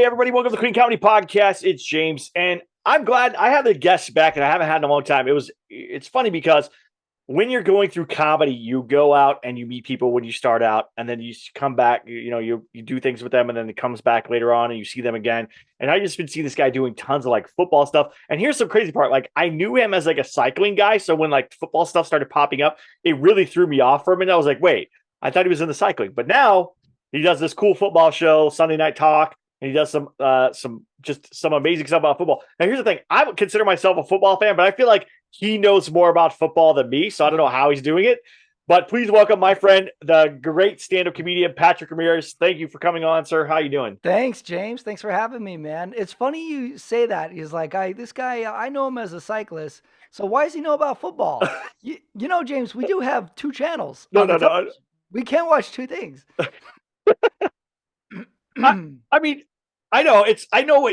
Hey, everybody, welcome to the Clean Comedy Podcast. It's James, and I'm glad I have the guests back, and I haven't had in a long time. It's funny because when you're going through comedy, you go out and you meet people when you start out, and then you come back, you do things with them, and then it comes back later on and you see them again. And I just been seeing this guy doing tons of like football stuff. And here's some crazy part. Like I knew him as like a cycling guy. So when like football stuff started popping up, it really threw me off for a minute. I was like, wait, I thought he was in the cycling, but now he does this cool football show, Sunday Night Talk, and he does some amazing stuff about football. Now, here's the thing: I would consider myself a football fan, but I feel like he knows more about football than me, so I don't know how he's doing it. But please welcome my friend, the great stand-up comedian Patrick Ramirez. Thank you for coming on, sir. How you doing? Thanks, James. Thanks for having me, man. It's funny you say that. He's like, this guy, I know him as a cyclist. So why does he know about football? You know, James, we do have two channels No, on the no, no. television. We can't watch two things. I, I mean, I know I know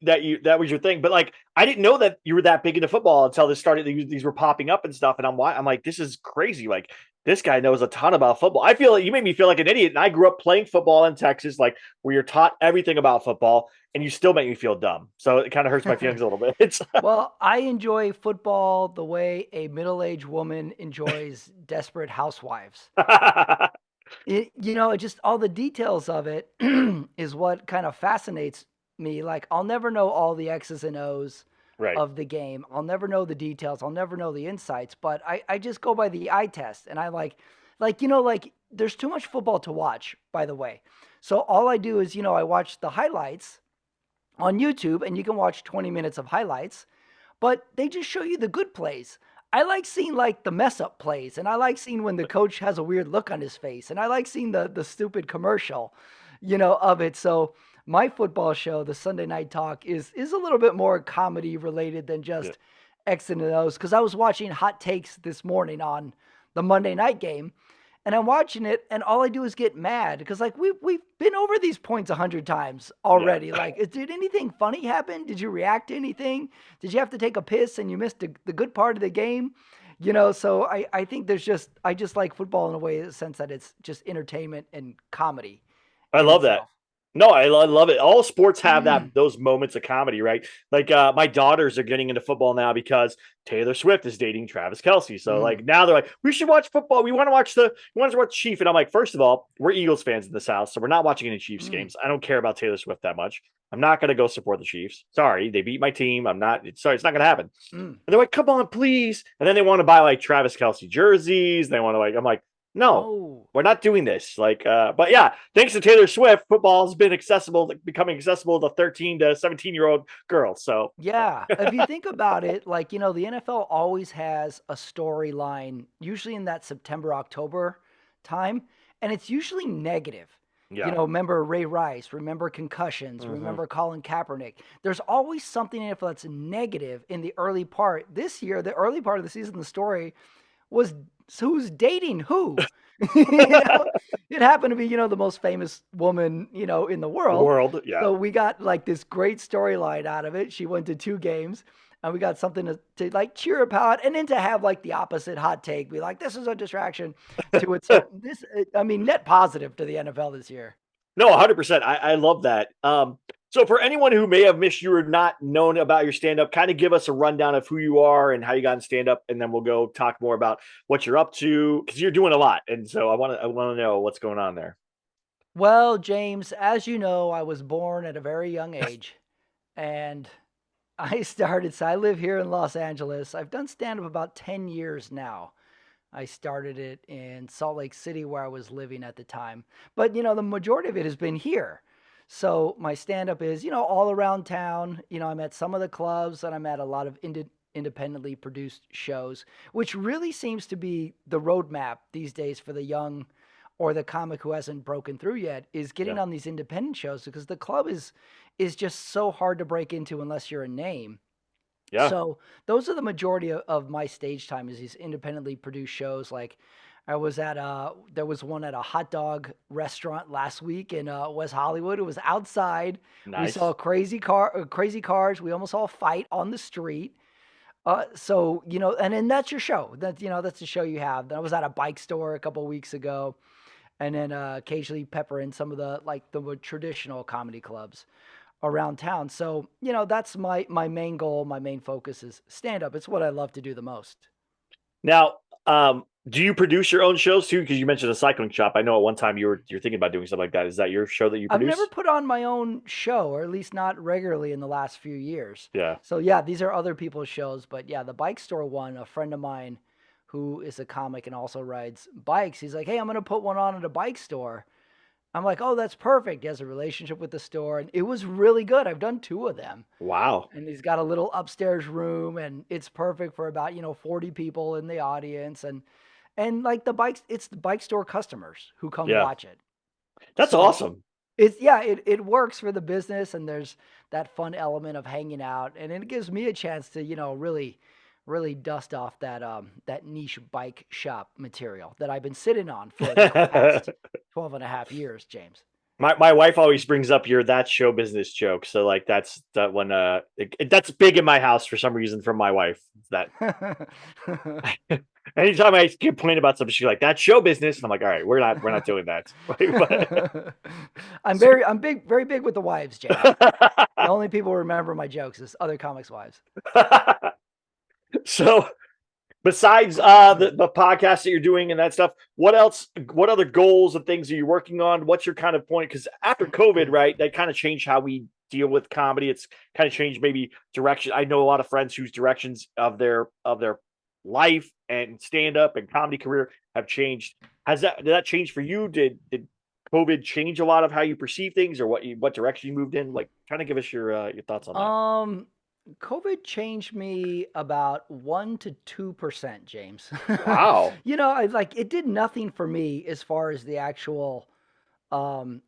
that was your thing, but like I didn't know that you were that big into football until this started. These were popping up and stuff, and I'm like, this is crazy. Like this guy knows a ton about football. I feel like you made me feel like an idiot, and I grew up playing football in Texas, like where you're taught everything about football, and you still make me feel dumb. So it kind of hurts my feelings a little bit. It's Well, I enjoy football the way a middle-aged woman enjoys Desperate Housewives. Just all the details of it is what kind of fascinates me. Like, I'll never know all the X's and O's right. of the game. I'll never know the details. I'll never know the insights, but I just go by the eye test. And I like, there's too much football to watch, by the way. So all I do is, I watch the highlights on YouTube, and you can watch 20 minutes of highlights, but they just show you the good plays. I like seeing like the mess up plays, and I like seeing when the coach has a weird look on his face, and I like seeing the stupid commercial, of it. So my football show, the Sunday Night Talk, is a little bit more comedy related than Yeah. just X and O's. Because I was watching Hot Takes this morning on the Monday night game, and I'm watching it, and all I do is get mad because like we've been over these points 100 times Yeah. already. Like, did anything funny happen? Did you react to anything? Did you have to take a piss and you missed the good part of the game? So I think I just like football in a way, in the sense that it's just entertainment and comedy I in love that. itself. No, I love it. All sports have those moments of comedy, right? Like my daughters are getting into football now because Taylor Swift is dating Travis Kelce. So Mm. like now they're like, we should watch football. We want to watch Chief. And I'm like, first of all, we're Eagles fans in this house, so we're not watching any Chiefs Mm. games. I don't care about Taylor Swift that much. I'm not gonna go support the Chiefs. Sorry, they beat my team. Sorry, it's not gonna happen. Mm. And they're like, come on, please. And then they want to buy like Travis Kelce jerseys. They want to I'm like, no, Oh. we're not doing this. But yeah, thanks to Taylor Swift, football's been becoming accessible to 13 to 17-year-old girls. So Yeah, if you think about it, like, the NFL always has a storyline, usually in that September, October time, and it's usually negative. yeah. Remember Ray Rice, remember concussions, Mm-hmm. remember Colin Kaepernick. There's always something in the NFL that's negative in the early part. This year, the early part of the season, the story was who's dating who. It happened to be, the most famous woman, in the world. World, yeah. So we got like this great storyline out of it. She went to two games, and we got something to like cheer about, and then to have like the opposite hot take, be like, this is a distraction to it. So I mean, net positive to the NFL this year. No, 100%. I love that. So for anyone who may have missed you or not known about your stand-up, kind of give us a rundown of who you are and how you got in stand-up, and then we'll go talk more about what you're up to, because you're doing a lot. And so I want to know what's going on there. Well, James, as you know, I was born at a very young age, and so I live here in Los Angeles. I've done stand up about 10 years now. I started it in Salt Lake City, where I was living at the time. But, the majority of it has been here. So my stand up is, all around town. I'm at some of the clubs, and I'm at a lot of independently produced shows, which really seems to be the roadmap these days for the young or the comic who hasn't broken through yet, is getting Yeah. on these independent shows, because the club is just so hard to break into unless you're a name. Yeah. So those are the majority of my stage time, is these independently produced shows. Like, there was one at a hot dog restaurant last week in West Hollywood. It was outside. We Nice. saw crazy cars. We almost saw a fight on the street. So, and then that's your show. That's the show you have. Then I was at a bike store a couple weeks ago, and then occasionally pepper in some of the like the more traditional comedy clubs around town. So, that's my main goal, my main focus is stand up. It's what I love to do the most. Now, do you produce your own shows too? Because you mentioned a cycling shop. I know at one time you're thinking about doing something like that. Is that your show that you I've never produce? put on my own show, or at least not regularly in the last few years. Yeah. So yeah, these are other people's shows, but yeah, the bike store one, a friend of mine who is a comic and also rides bikes, he's like, "Hey, I'm going to put one on at a bike store." I'm like, "Oh, that's perfect." He has a relationship with the store, and it was really good. I've done two of them. Wow. And he's got a little upstairs room, and it's perfect for about, 40 people in the audience, and like it's the bike store customers who come Yeah. watch it. That's So awesome. it works for the business, and there's that fun element of hanging out, and it gives me a chance to, really dust off that niche bike shop material that I've been sitting on for the past 12 and a half years, James. My wife always brings up your that show business joke. So like that's that one that's big in my house for some reason from my wife. That anytime I complain about something, she's like, "That's show business." And I'm like, "All right, we're not doing that." I'm big, very big with the wives, James. The only people who remember my jokes is other comics' wives. So besides the podcast that you're doing and that stuff, what other goals and things are you working on? What's your kind of point? Because after COVID, right, that kind of changed how we deal with comedy. It's kind of changed maybe direction. I know a lot of friends whose directions of their life and stand up and comedy career have changed. Did that change for you? Did COVID change a lot of how you perceive things, or what direction you moved in? Like, kind of give us your thoughts on that. Um, COVID changed me about 1 to 2%, James. Wow. I like it did nothing for me as far as the actual reaction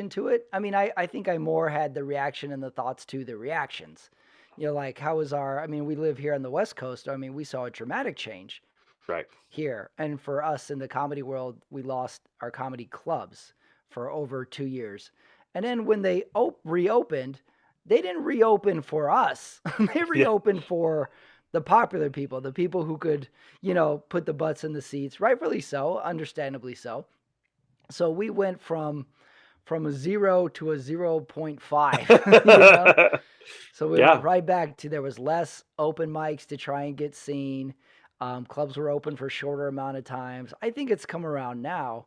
to it. I mean, I think I more had the reaction and the thoughts to the reactions. Like how was I mean, we live here on the West Coast. I mean, we saw a dramatic change Right. here. And for us in the comedy world, we lost our comedy clubs for over 2 years. And then when they reopened, they didn't reopen for us. They Yeah. reopened for the popular people, the people who could, put the butts in the seats, rightfully so, understandably so. So we went from a 0 to a 0.5, So we went Yeah. right back to there was less open mics to try and get seen. Clubs were open for shorter amount of times. I think it's come around now,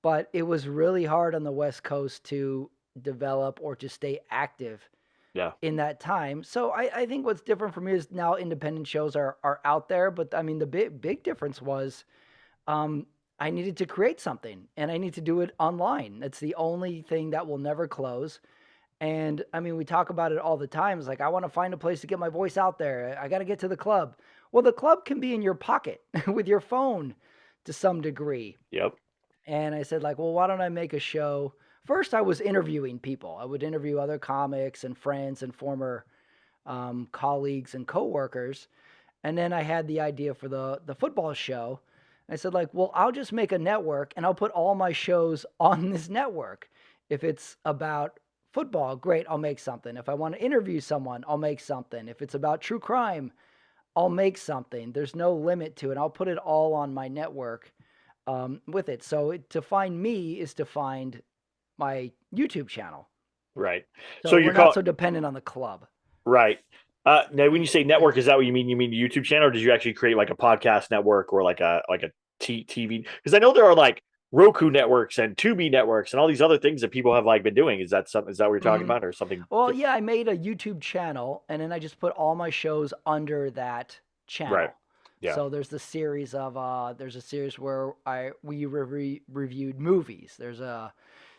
but it was really hard on the West Coast to develop or to stay active Yeah. in that time. So I think what's different for me is now independent shows are out there, but I mean the big difference was um, I needed to create something and I need to do it online. It's the only thing that will never close. And I mean, we talk about it all the time. It's like, I want to find a place to get my voice out there. I got to get to the club. Well, the club can be in your pocket with your phone to some degree. Yep. And I said, like, well, why don't I make a show? First, I was interviewing people. I would interview other comics and friends and former colleagues and coworkers. And then I had the idea for the football show. I said, like, well, I'll just make a network and I'll put all my shows on this network. If it's about football, great, I'll make something. If I want to interview someone, I'll make something. If it's about true crime, I'll make something. There's no limit to it. I'll put it all on my network with it. So to find me is to find my YouTube channel. Right. So So you're we're not call so dependent on the club. right. Now when you say network, is that what you mean? You mean the YouTube channel, or did you actually create like a podcast network or like a TV? Because I know there are like Roku networks and Tubi networks and all these other things that people have like been doing. Is that something? Is that what you're talking hmm about, or something? Well, yeah, I made a YouTube channel and then I just put all my shows under that Right. channel. Yeah. So there's a series where we reviewed movies. There's a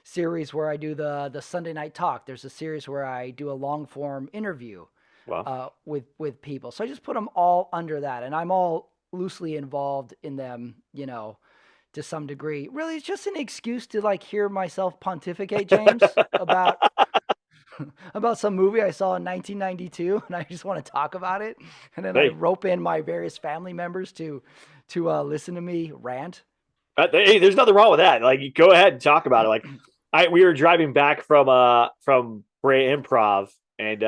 series where I do the Sunday night talk. There's a series where I do a long form interview Well. with people. So I just put them all under that, and I'm all loosely involved in them, to some degree. Really, it's just an excuse to like hear myself pontificate, James, about about some movie I saw in 1992, and I just want to talk about it. And then I Hey. rope in my various family members to listen to me rant. Hey, there's nothing wrong with that. Like, you go ahead and talk about it. Like, we were driving back from Bray Improv, and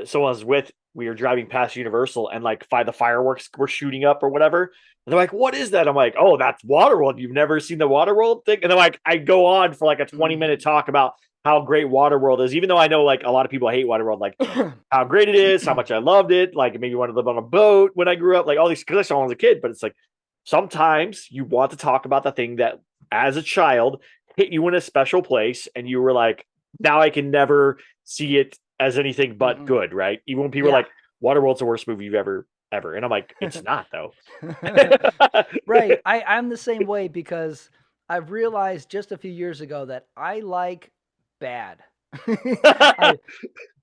someone was with. We were driving past Universal, and like the fireworks were shooting up or whatever. And they're like, "What is that?" I'm like, "Oh, that's Waterworld. You've never seen the Waterworld thing?" And then like I go on for like a 20-minute talk about how great Waterworld is, even though I know like a lot of people hate Waterworld, like how great it is, how much I loved it, like it made me want to live on a boat when I grew up, like all these because I saw when I was a kid. But it's like sometimes you want to talk about the thing that as a child hit you in a special place, and you were like, now I can never see it as anything but Mhm. good, right? Even when people are Yeah. like, Waterworld's the worst movie you've ever, and I'm like, it's not though. Right. I'm the same way because I've realized just a few years ago that I like bad. I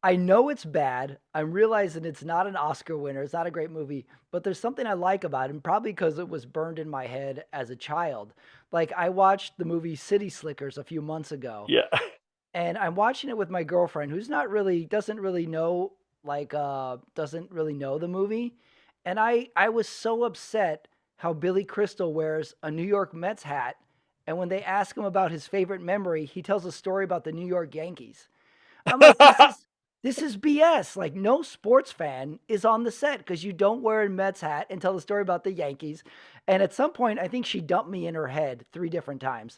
I know it's bad. I'm realizing it's not an Oscar winner. It's not a great movie, but there's something I like about it, and probably because it was burned in my head as a child. Like I watched the movie City Slickers a few months ago, Yeah. and I'm watching it with my girlfriend who's not really doesn't really know the movie. And I was so upset how Billy Crystal wears a New York Mets hat, and when they ask him about his favorite memory, he tells a story about the New York Yankees. I'm like, this is BS. Like no sports fan is on the set because you don't wear a Mets hat and tell the story about the Yankees. And at some point, I think she dumped me in her head 3 different times.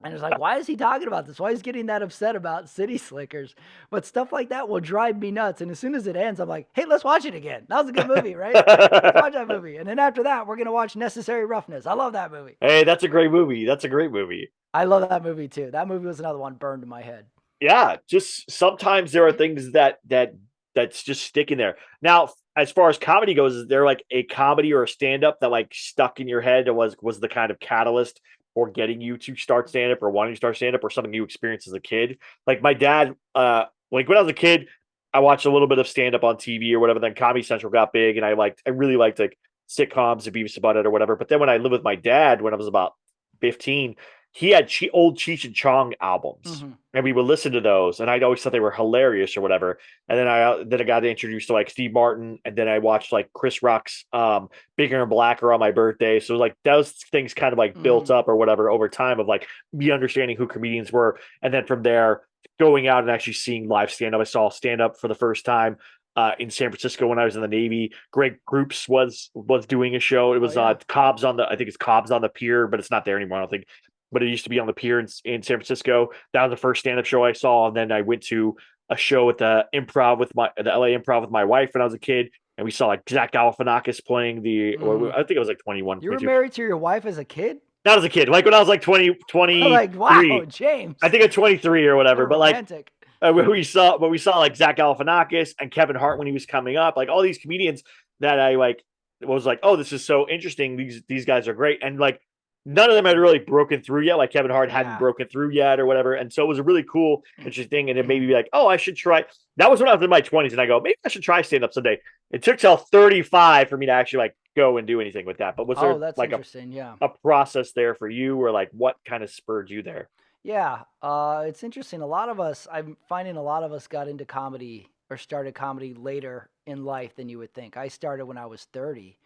And it's like, why is he talking about this? Why is he getting that upset about City Slickers? But stuff like that will drive me nuts. And as soon as it ends, I'm like, hey, let's watch it again. That was a good movie, right? Let's watch that movie. And then after that, we're going to watch Necessary Roughness. I love that movie. Hey, that's a great movie. That's a great movie. I love that movie too. That movie was another one burned in my head. Yeah, just sometimes there are things that's just sticking there. Now, as far as comedy goes, is there like a comedy or a stand up that like stuck in your head and was the kind of catalyst for getting you to start stand up or wanting to start stand up or something you experienced as a kid? Like my dad, like when I was a kid, I watched a little bit of stand up on TV or whatever. Then Comedy Central got big, and I really liked like sitcoms and Beavis and Butthead or whatever. But then when I lived with my dad when I was about 15, he had old Cheech and Chong albums, Mm-hmm. and we would listen to those, and I'd always thought they were hilarious or whatever. And then I got introduced to like Steve Martin, and then I watched like Chris Rock's Bigger and Blacker on my birthday. So like those things kind of like Mm-hmm. built up or whatever over time of like me understanding who comedians were, and then from there going out and actually seeing live stand up. I saw stand up for the first time in San Francisco when I was in the Navy. Greg Proops was doing a show. It Oh was yeah. Cobb's on the I think it's Cobb's on the Pier, but it's not there anymore. I don't think, but it used to be on the pier in San Francisco. That was the first stand up show I saw, and then I went to a show at the LA Improv with my wife when I was a kid, and we saw like Zach Galifianakis playing Mm-hmm. I think it was like 21, You were 22. married to your wife as a kid? Not as a kid, like when I was like 20, I'm like, wow, 23. I James. think at 23 or What whatever, a but like romantic. we saw like Zach Galifianakis and Kevin Hart when he was coming up, like all these comedians that I like was like, oh, this is so interesting. These guys are great, and like none of them had really broken through yet. Like Kevin Hart hadn't Yeah. broken through yet or whatever, and so it was a really cool, interesting thing. And it made me be like, oh, I should try. That was when I was in my 20s, and I go, maybe I should try stand up someday. It took till 35 for me to actually like go and do anything with that. But was Oh, there that's like interesting. Yeah. a process there for you, or like what kind of spurred you there? Yeah. It's interesting. I'm finding a lot of us got into comedy or started comedy later in life than you would think. I started when I was 30.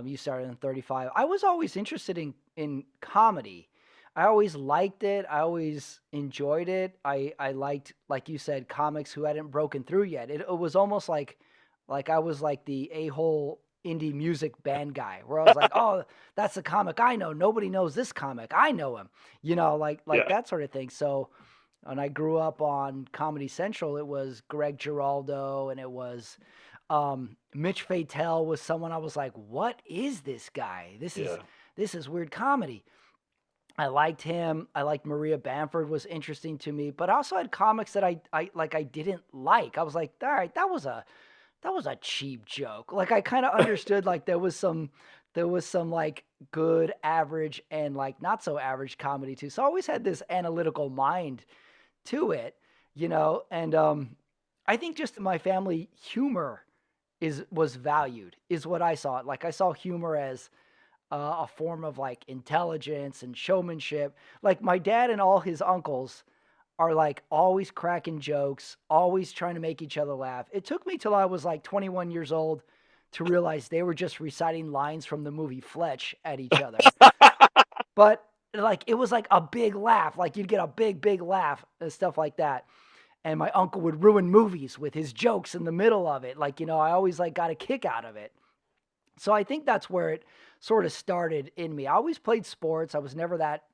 You started in 35. I was always interested in comedy. I always liked it. I always enjoyed it. I liked, like you said, comics who hadn't broken through yet. It was almost like I was like the a-hole indie music band guy where I was like, oh, that's the comic I know. Nobody knows this comic. I know him. Like Yeah, that sort of thing. So when I grew up on Comedy Central, it was Greg Giraldo and it was Mitch Fatel was someone I was like, what is this guy? yeah, This is weird comedy. I liked him. I liked Maria Bamford was interesting to me, but I also had comics that I didn't like. I was like, all right, that was a cheap joke. Like I kind of understood like there was some like good, average, and like not so average comedy too. So I always had this analytical mind to it, and I think just in my family humor was valued is what I saw it. Like I saw humor as a form of like intelligence and showmanship. Like my dad and all his uncles are like always cracking jokes, always trying to make each other laugh. It took me till I was like 21 years old to realize they were just reciting lines from the movie Fletch at each other. But like it was like a big laugh. Like you'd get a big laugh and stuff like that. And my uncle would ruin movies with his jokes in the middle of it. Like, I always like got a kick out of it. So I think that's where it sort of started in me. I always played sports. I was never that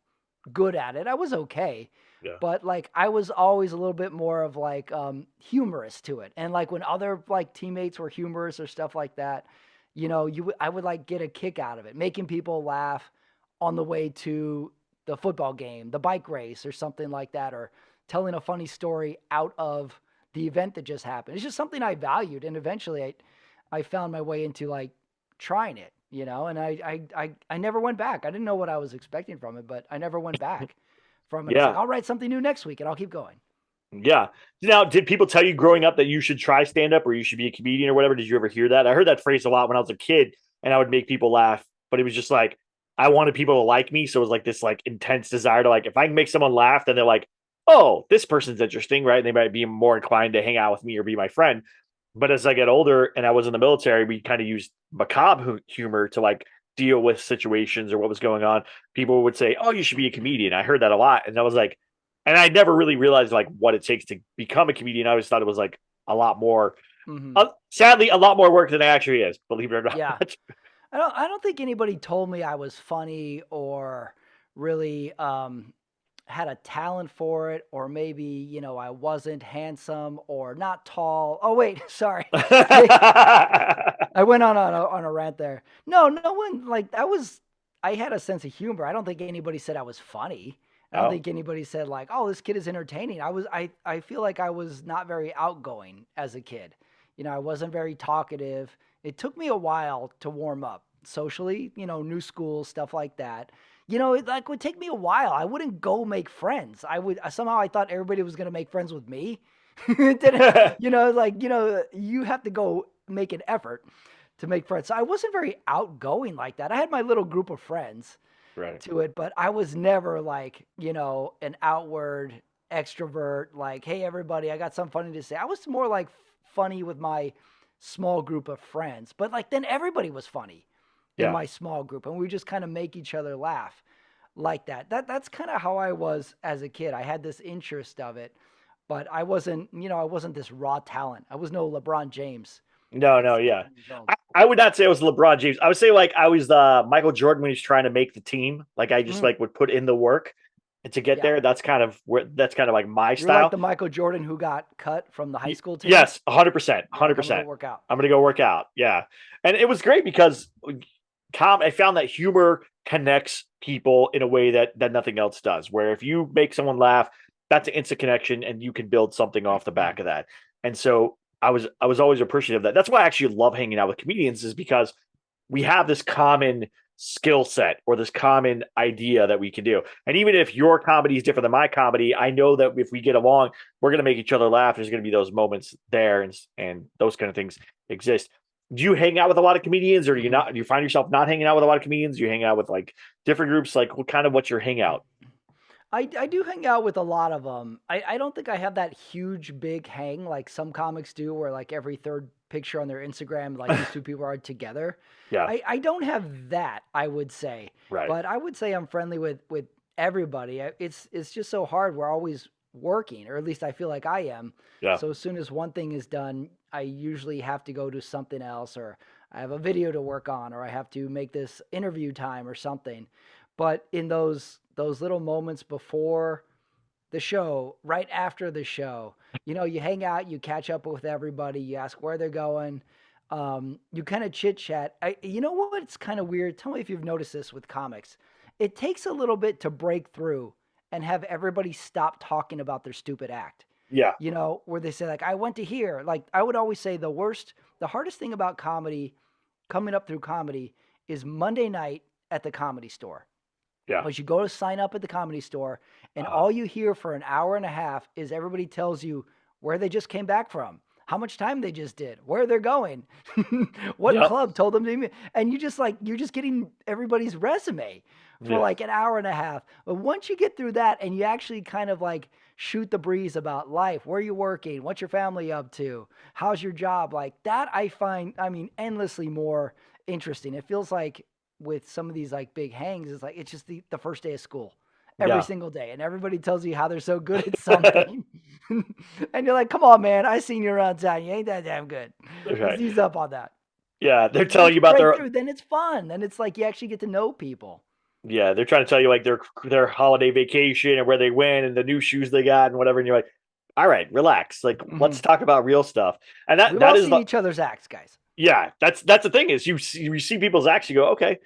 good at it. I was okay, Yeah. but like I was always a little bit more of like humorous to it. And like when other like teammates were humorous or stuff like that, I would like get a kick out of it, making people laugh on the way to the football game, the bike race or something like that, or telling a funny story out of the event that just happened. It's just something I valued, and eventually I found my way into like trying it, and I never went back. I didn't know what I was expecting from it, but I never went back from it. It's like, Yeah. I'll write something new next week and I'll keep going. Yeah. Now, did people tell you growing up that you should try stand up or you should be a comedian or whatever? Did you ever hear that? I heard that phrase a lot when I was a kid and I would make people laugh, but it was just like I wanted people to like me. So it was like this like intense desire to like if I can make someone laugh, then they're like, oh, this person's interesting, right? And they might be more inclined to hang out with me or be my friend. But as I get older and I was in the military, we kind of used macabre humor to like deal with situations or what was going on. People would say, oh, you should be a comedian. I heard that a lot. And I was like, and I never really realized like what it takes to become a comedian. I always thought it was like a lot more, sadly, a lot more work than it actually is. Believe it or not. Yeah. I don't think anybody told me I was funny or really had a talent for it, or maybe, I wasn't handsome or not tall. Oh wait, sorry. I went on a rant there. No, no one like that was. I had a sense of humor. I don't think anybody said I was funny. I don't Oh, think anybody said like, "Oh, this kid is entertaining." I feel like I was not very outgoing as a kid. I wasn't very talkative. It took me a while to warm up socially, new school, stuff like that. It like would take me a while. I wouldn't go make friends. Somehow I thought everybody was going to make friends with me. It didn't, like, you have to go make an effort to make friends. So I wasn't very outgoing like that. I had my little group of friends right. to it, but I was never like, an outward extrovert, like, hey, everybody, I got something funny to say. I was more like funny with my small group of friends, but like then everybody was funny in Yeah. my small group and we just kind of make each other laugh like that. That's kind of how I was as a kid. I had this interest of it, but I wasn't this raw talent. I was no LeBron James No, at no, yeah. 17 years old. I would not say I was LeBron James. I would say like I was Michael Jordan when he's trying to make the team. Like I just Mm, like would put in the work and to get yeah. there. That's kind of like my You're like style. the Michael Jordan who got cut from the high school team. Yes, 100%, You're like, I'm gonna 100%. go work out. I'm gonna go work out. Yeah, and it was great because I found that humor connects people in a way that nothing else does. Where if you make someone laugh, that's an instant connection, and you can build something off the back of that. And so I was always appreciative of that. That's why I actually love hanging out with comedians, is because we have this common skill set or this common idea that we can do. And even if your comedy is different than my comedy, I know that if we get along, we're going to make each other laugh. There's going to be those moments there, and those kind of things exist. Do you hang out with a lot of comedians, or do you Mhm. not? Do you find yourself not hanging out with a lot of comedians? Do you hang out with like different groups? Like what's your hangout? I do hang out with a lot of them. I don't think I have that huge big hang like some comics do, where like every third picture on their Instagram, like these two people are together. Yeah, I don't have that, I would say, right. but I would say I'm friendly with everybody. It's just so hard. We're always working, or at least I feel like I am. Yeah, So as soon as one thing is done, I usually have to go to something else, or I have a video to work on, or I have to make this interview time or something. But in those little moments before the show, right after the show, you hang out, you catch up with everybody, you ask where they're going, you kind of chit chat. You know what? It's kind of weird. Tell me if you've noticed this with comics. It takes a little bit to break through and have everybody stop talking about their stupid act. yeah, Where they say like, I went to here. Like I would always say the hardest thing about comedy, coming up through comedy, is Monday night at the Comedy Store. yeah. Was you go to sign up at the Comedy Store, and Uh, all you hear for an hour and a half is everybody tells you where they just came back from, how much time they just did, where they're going, what yep. club told them to meet, and you're just getting everybody's resume for Yeah, like an hour and a half. But once you get through that and you actually kind of like shoot the breeze about life, where you working, what's your family up to, how's your job, like that, I find, I mean, endlessly more interesting. It feels like with some of these like big hangs, it's just the first day of school every yeah. single day, and everybody tells you how they're so good at something. And you're like, come on, man, I seen you around town. You ain't that damn good. Let's Okay. ease up on that. Yeah, they're But telling once you you about break their through, then it's fun. Then it's like you actually get to know people. Yeah, they're trying to tell you like their holiday vacation and where they went and the new shoes they got and whatever, and you're like, all right, relax. Like, let's Hmm. talk about real stuff. And We've that all is seen the each other's acts, guys. yeah, that's the thing is you see people's acts, you go, okay,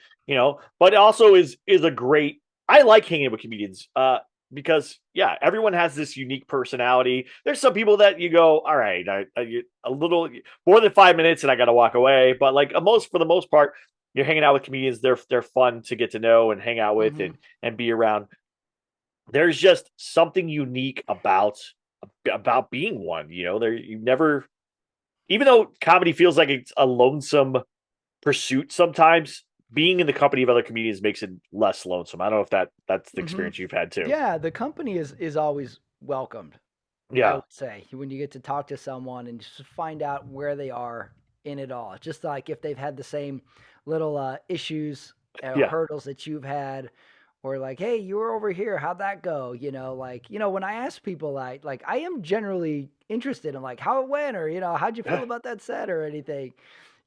but it also is a great. I like hanging with comedians, because yeah, everyone has this unique personality. There's some people that you go, all right, a little more than 5 minutes and I got to walk away, but like for the most part, you're hanging out with comedians. They're fun to get to know and hang out with Hmm. and be around. There's just something unique about being one. There you never, even though comedy feels like it's a lonesome pursuit sometimes, being in the company of other comedians makes it less lonesome. I don't know if that's the Hmm. experience you've had too. Yeah, the company is always welcomed. I Yeah. would say when you get to talk to someone and just find out where they are in it all, just like if they've had the same little issues or Yeah. hurdles that you've had, or like, hey, you were over here, how'd that go? When I ask people, like I am generally interested in like how it went, or how'd you feel Yeah. about that set or anything.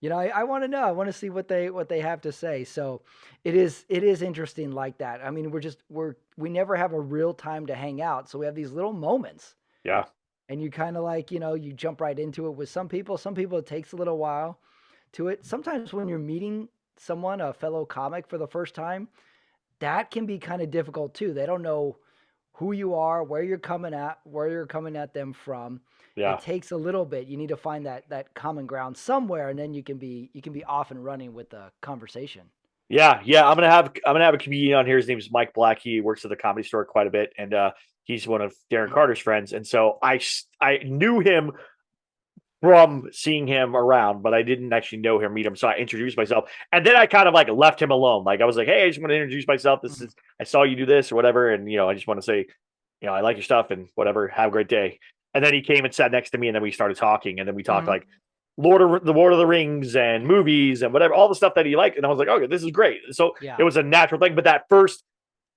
I want to know. I want to see what they have to say. So it is interesting like that. I mean, we never have a real time to hang out, so we have these little moments Yeah. and you kind of like you jump right into it with some people it takes a little while to it. Sometimes when you're meeting someone, a fellow comic, for the first time, that can be kind of difficult too. They don't know who you are, where you're coming at them from. It Yeah. takes a little bit. You need to find that common ground somewhere, and then you can be off and running with the conversation. Yeah. Yeah. I'm gonna have a comedian on here. His name is Mike Black. He works at the Comedy Store quite a bit, and he's one of Darren Carter's friends. And so I knew him from seeing him around, but I didn't actually know him, meet him. So I introduced myself, and then I kind of like left him alone. Like I was like, "Hey, I just want to introduce myself. Mhm. I saw you do this or whatever, and I just want to say, I like your stuff and whatever. Have a great day." And then he came and sat next to me, and then we started talking, and then we talked Mhm. like Lord of the Rings and movies and whatever, all the stuff that he liked, and I was like, "Okay, this is great." So it Yeah. was a natural thing, but that first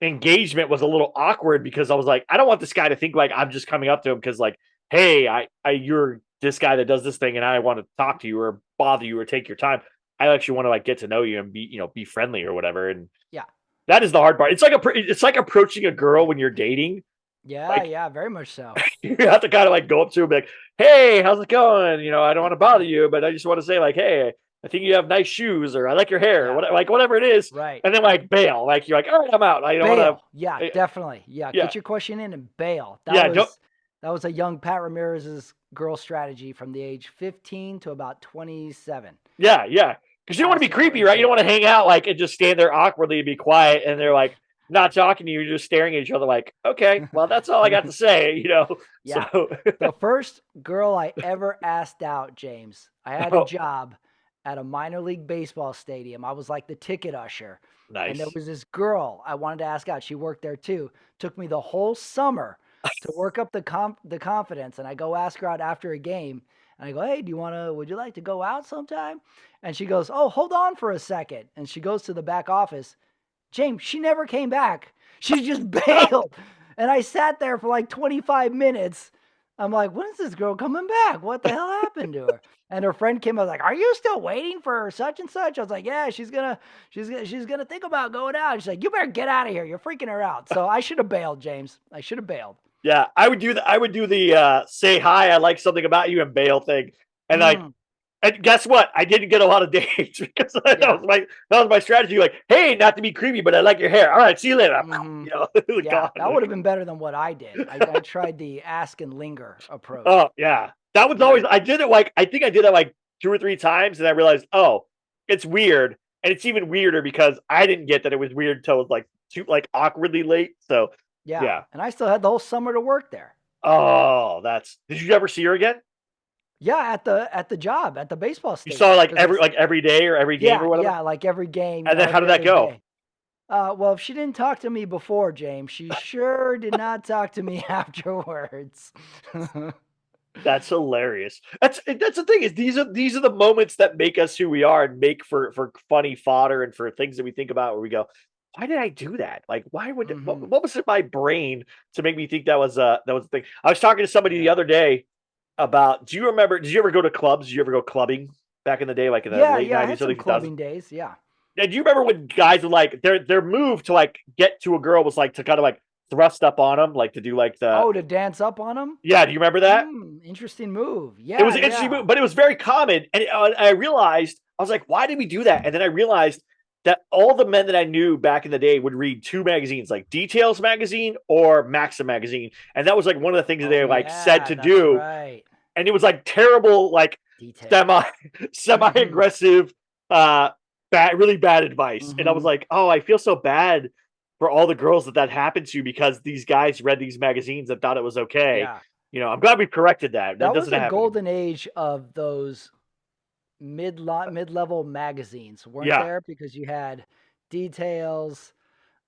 engagement was a little awkward because I was like, I don't want this guy to think like I'm just coming up to him because like, hey, you're this guy that does this thing and I want to talk to you or bother you or take your time. I actually want to like get to know you and be friendly or whatever. And Yeah. that is the hard part. It's like approaching a girl when you're dating. Yeah. Like Yeah. Very much so. you have to kind of like go up to him and be like, hey, how's it going? I don't want to bother you, but I just want to say like, hey, I think you have nice shoes or I like your hair or Yeah. whatever it is. Right. And then like bail, like you're like, all right, I'm out. I don't want Bail. Yeah, to. definitely. Yeah, Yeah, get your question in and bail. That yeah. Don't was that was a young Pat Ramirez's girl strategy from the age 15 to about 27. Yeah, yeah. Because you don't want to Ask be her for creepy, right? You don't bail. want to hang out like and just stand there awkwardly and be quiet, and they're like not talking to you, you're just staring at each other, like, okay, well, that's all I got to say. Yeah. So, The first girl I ever asked out, James, I had a oh, job at a minor league baseball stadium. I was like the ticket usher. And there nice. was this girl I wanted to ask out. She worked there too. Took me the whole summer to work up the confidence. And I go ask her out after a game. And I go, hey, would you like to go out sometime? And she goes, oh, hold on for a second. And she goes to the back office. James, she never came back. She just bailed. And I sat there for like 25 minutes. I'm like, when is this girl coming back? What the hell happened to her? And her friend came up like, are you still waiting for such and such? I was like, yeah, she's gonna think about going out. She's like, you better get out of here. You're freaking her out. So I should have bailed, James. I should have bailed. Yeah, I would do the say hi, I like something about you and bail thing. And like Mm, and guess what? I didn't get a lot of dates because yeah. that was my strategy. Like, hey, not to be creepy, but I like your hair. All right, see you later. Hmm. Gone. Yeah, that would have been better than what I did. I tried the ask and linger approach. Oh yeah, that was always. I did it like I think I did that like 2 or 3 times, and I realized, oh, it's weird, and it's even weirder because I didn't get that it was weird until it was like too like awkwardly late. So Yeah, yeah. and I still had the whole summer to work there. Oh, that's. Did you ever see her again? Yeah, at the job, at the baseball You saw her stadium, like because it's every day or every game yeah, or whatever. yeah, like every game, And then how did every that other go? day. Well, if she didn't talk to me before, James, she sure did not talk to me afterwards. That's hilarious. That's the thing is these are the moments that make us who we are and make for funny fodder and for things that we think about where we go, why did I do that? Like, why would Hmm. what was in my brain to make me think that was the thing? I was talking to somebody the Yeah. other day about. Do you remember? Did you ever go to clubs? Did you ever go clubbing back in the day, like in the Yeah, late yeah, I '90s, had early some 2000s? clubbing days. Yeah. And do you remember when guys would like their move to like get to a girl was like to kind of like thrust up on them, like to do like the Oh, to dance up on them? yeah. Do you remember that? Interesting move. It Yeah, was an interesting yeah. move, but it was very common. And I realized I was like, why did we do that? And then I realized that all the men that I knew back in the day would read two magazines, like Details magazine or Maxim magazine, and that was like one of the things that they Oh, like said yeah, to that's do. right. And it was like terrible, like Details. semi semi Hmm. aggressive, really bad advice. And I was Hmm. like, oh, I feel so bad for all the girls that happened to because these guys read these magazines and thought it was okay. Yeah. I'm glad we corrected that. That That was doesn't a happen anymore. golden age of those mid-level magazines, weren't Yeah, there? Because you had Details,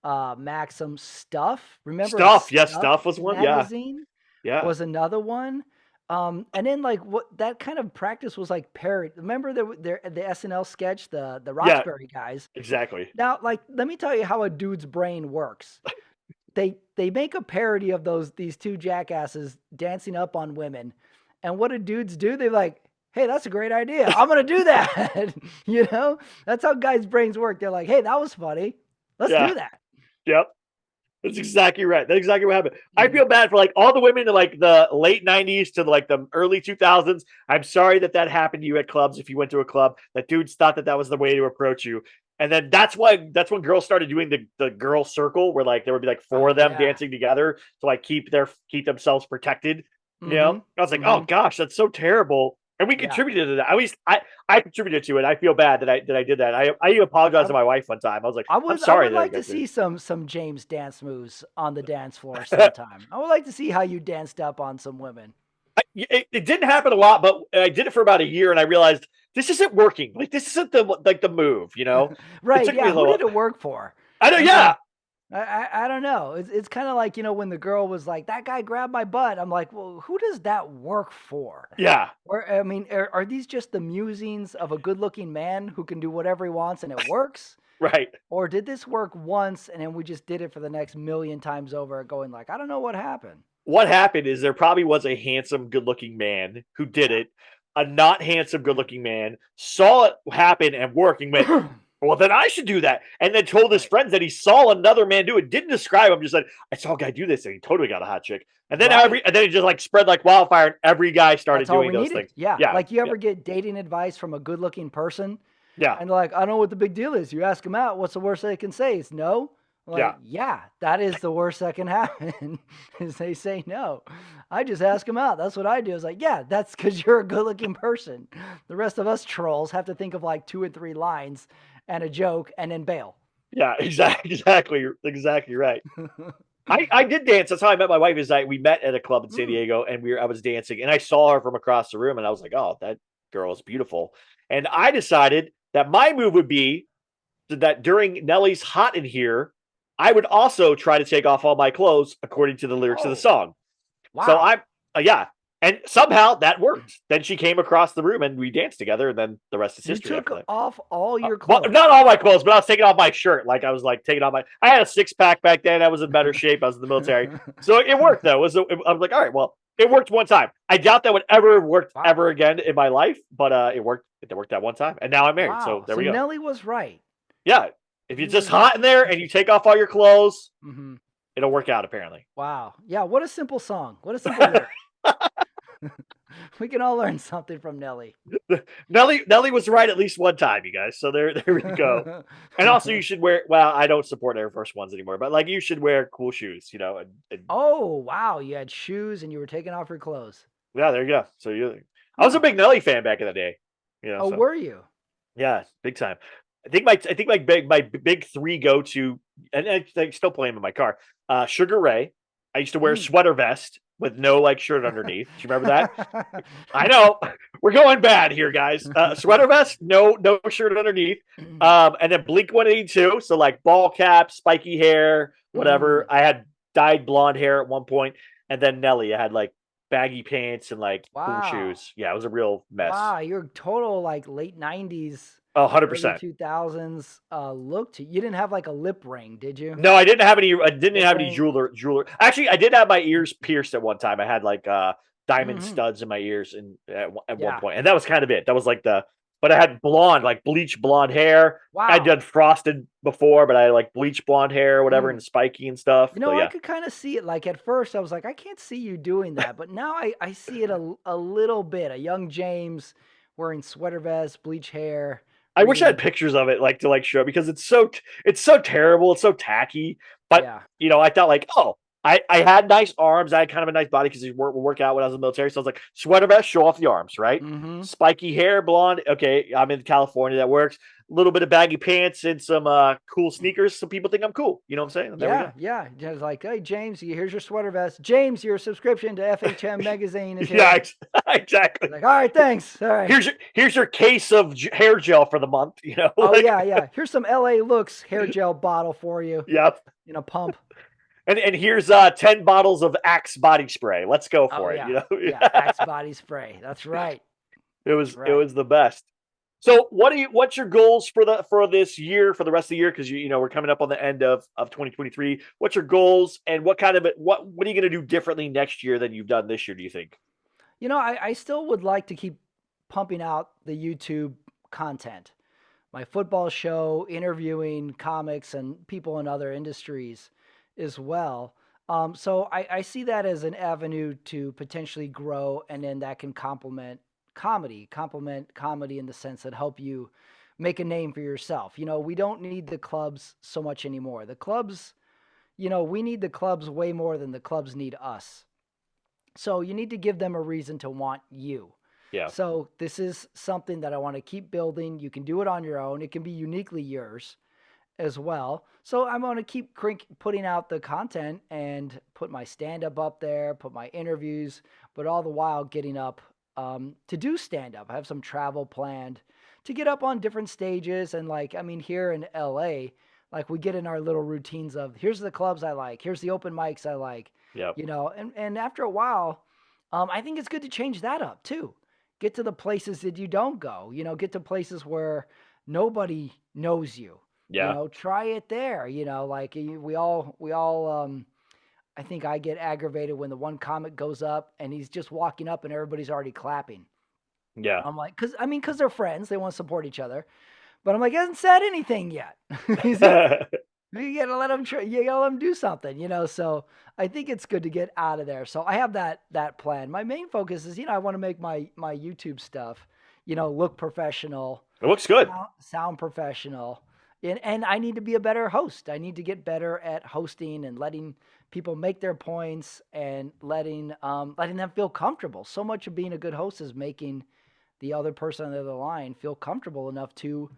Maxim, Stuff. Remember a stuff. Yes, Stuff stuff was one. Yeah, magazine yeah, was another one. And then like what that kind of practice was like parody. Remember the SNL sketch, the yeah. Roxbury guys. Exactly. Now, like, let me tell you how a dude's brain works. They make a parody of these two jackasses dancing up on women, and what do dudes do? They're like, "Hey, that's a great idea. I'm gonna do that." That's how guys' brains work. They're like, "Hey, that was funny. Let's Yeah. do that." Yep. That's exactly right. That's exactly what happened. I Mhm. feel bad for like all the women in like the late '90s to like the early 2000s. I'm sorry that happened to you at clubs. If you went to a club, that dudes thought that was the way to approach you, and then that's when girls started doing the girl circle, where like there would be like four Oh of them yeah. dancing together to like keep themselves protected. Mm-hmm. I was like, oh Mm-hmm. gosh, that's so terrible. And we Yeah. contributed to that. At least I contributed to it. I feel bad that I did that. I even apologized I, to my wife one time. I was like, I I'm would I sorry would that I like to got see to. some James dance moves on the dance floor sometime. I would like to see how you danced up on some women. It didn't happen a lot, but I did it for about a year, and I realized this isn't working. Like this isn't the move. It Right? took me Yeah. a Who little. did it work for? I know. I Yeah, mean, I don't know. It's kind of like when the girl was like, "That guy grabbed my butt." I'm like, well, who does that work for? yeah, Or I mean, are these just the musings of a good-looking man who can do whatever he wants and it works? right. Or did this work once and then we just did it for the next million times over, going like, I don't know what happened. What happened is there probably was a handsome, good-looking man who did it. A not handsome, good-looking man saw it happen and work and went, Yeah. well, then I should do that. And then told his Right. friends that he saw another man do it. Didn't describe him, just said, I saw a guy do this and he totally got a hot chick. Right. And then it just like spread like wildfire and every guy started That's all doing we those needed. things. Yeah. Yeah. Like, you Yeah. ever get dating advice from a good-looking person? Yeah. And they're like, I don't know what the big deal is. You ask them out, what's the worst they can say? It's no. I'm like, Yeah. yeah, that is the worst that can happen is they say no. I just ask them out. That's what I do. It's like, yeah, that's because you're a good looking person. The rest of us trolls have to think of like 2 or 3 lines and a joke and then bail. Yeah. Exactly right. I did dance. That's how I met my wife. Is we met at a club in San Mm. Diego, and I was dancing, and I saw her from across the room, and I was like, "Oh, that girl is beautiful." And I decided that my move would be that during Nelly's "Hot in Here," I would also try to take off all my clothes according to the lyrics of the Oh, song. So wow. I'm, yeah, and somehow that worked. Then she came across the room, and we danced together, and then the rest is You history took after that. off all your Well, clothes. not all my clothes, but I was taking off my shirt. Like I was like taking off my. I had a 6-pack back then. I was in better shape. I was in the military, so it worked though. I was like, all right, well, it worked one time. I doubt that would ever work Wow. ever again in my life, but it worked. It worked that one time, and now I'm married. So Wow. there So we go. Nelly was right. Yeah, if He it's just was hot right. in there and you take off all your clothes, Hmm. it'll work out. Apparently, Wow. Yeah. What a simple song. What a simple lyric. We can all learn something from Nelly. Nelly was right at least one time, you guys. So there we go. And also, you should wear. Well, I don't support Air Force Ones anymore, but like you should wear cool shoes. And Oh, wow. You had shoes and you were taking off your clothes. yeah, there you go. So I was a Huh. big Nelly fan back in the day. Oh, So were you? yeah, big time. I think my big three go to, and I still play them in my car. Sugar Ray. I used to wear a Mm. sweater vest with no like shirt underneath. Do you remember that? I know we're going bad here, guys. Sweater vest, no shirt underneath. And then Blink 182, so like ball cap, spiky hair, whatever. Mm. I had dyed blonde hair at one point, and then Nelly. I had like baggy pants and like cool Wow. shoes. Yeah, it was a real mess. Wow. You're total like late 90s, Oh, early 100%. 2000s look to you. Didn't have like a lip ring, did you? No, I didn't have any. I didn't Lip have any ring. jeweler. Actually, I did have my ears pierced at one time. I had like diamond Hmm. studs in my ears, and at one Yeah. point, and that was kind of it. That was like the but I had blonde, like bleach blonde hair. I'd Wow. done frosted before, but I like bleach blonde hair or whatever Mm. and spiky and stuff. You So know, I yeah. could kind of see it. Like at first, I was like, I can't see you doing that, but now I see it a little bit. A young James wearing sweater vest, bleach hair, I wish I had reading. pictures of it like to like show because it's so terrible, it's so tacky. But Yeah. I thought like, oh, I had nice arms, I had kind of a nice body because we work out when I was in the military. So I was like, sweater vest, show off the arms, right? Mm-hmm. Spiky hair, blonde. Okay, I'm in California, that works. A little bit of baggy pants and some cool sneakers, so people think I'm cool. You know what I'm saying? And there we Yeah, go. yeah. Just like, hey, James, here's your sweater vest. James, your subscription to FHM magazine is Yeah, here. exactly. Like, all right, thanks. All right. Here's your case of hair gel for the month. Oh Like yeah, yeah. Here's some LA Looks hair gel bottle for you yeah. in a pump. And here's 10 bottles of Axe body spray. Let's go Oh for it. yeah, yeah. Axe body spray. That's right. it That's was it right. was the best. So what's your goals for this year, for the rest of the year? Because we're coming up on the end of 2023. What's your goals and what are you gonna do differently next year than you've done this year, do you think? You know, I still would like to keep pumping out the YouTube content. My football show, interviewing comics and people in other industries as well. So I see that as an avenue to potentially grow, and then that can complement comedy in the sense that help you make a name for yourself. You know, we don't need the clubs so much anymore. The clubs, we need the clubs way more than the clubs need us. So you need to give them a reason to want you. Yeah. So this is something that I want to keep building. You can do it on your own. It can be uniquely yours as well. So I'm going to keep putting out the content and put my stand up there, put my interviews, but all the while getting up to do stand up. I have some travel planned to get up on different stages. And like, I mean, here in LA, like we get in our little routines of here's the clubs I like, here's the open mics I like, Yeah. and after a while, I think it's good to change that up too. Get to the places that you don't go, get to places where nobody knows you, Yeah. try it there, like we all, I think I get aggravated when the one comic goes up and he's just walking up and everybody's already clapping. Yeah. I'm like, cause they're friends. They want to support each other. But I'm like, he hasn't said anything yet. You gotta let them you gotta let them do something, So I think it's good to get out of there. So I have that plan. My main focus is, I want to make my YouTube stuff, look professional, It looks good. sound professional, and I need to be a better host. I need to get better at hosting and letting people make their points and letting them feel comfortable. So much of being a good host is making the other person on the other line feel comfortable enough to